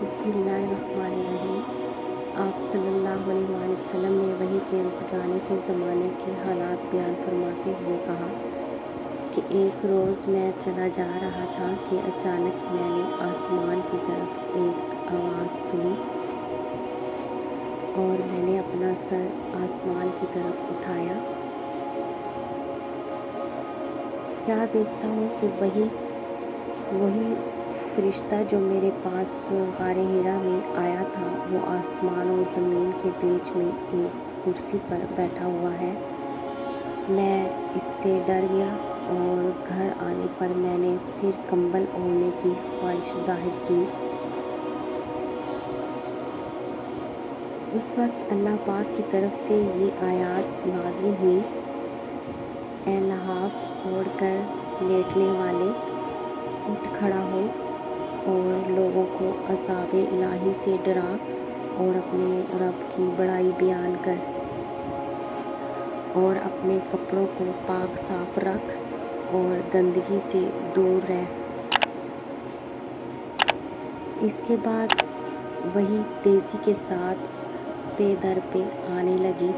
بسم اللہ الرحمن الرحیم۔ آپ صلی اللہ علیہ وآلہ وسلم نے وحی کے رک جانے کے زمانے کے حالات بیان فرماتے ہوئے کہا کہ ایک روز میں چلا جا رہا تھا کہ اچانک میں نے آسمان کی طرف ایک آواز سنی اور میں نے اپنا سر آسمان کی طرف اٹھایا۔ کیا دیکھتا ہوں کہ وہی فرشتہ جو میرے پاس غار حرا میں آیا تھا وہ آسمان و زمین کے بیچ میں ایک کرسی پر بیٹھا ہوا ہے۔ میں اس سے ڈر گیا اور گھر آنے پر میں نے پھر کمبل اوڑھنے کی خواہش ظاہر کی۔ اس وقت اللہ پاک کی طرف سے یہ آیات نازل ہوئی: اے لحاف اوڑھ کر لیٹنے والے، اٹھ کھڑا ہو اور لوگوں کو عذاب الہی سے ڈرا اور اپنے رب کی بڑائی بیان کر اور اپنے کپڑوں کو پاک صاف رکھ اور گندگی سے دور رہ۔ اس کے بعد وحی تیزی کے ساتھ پے در پہ آنے لگی۔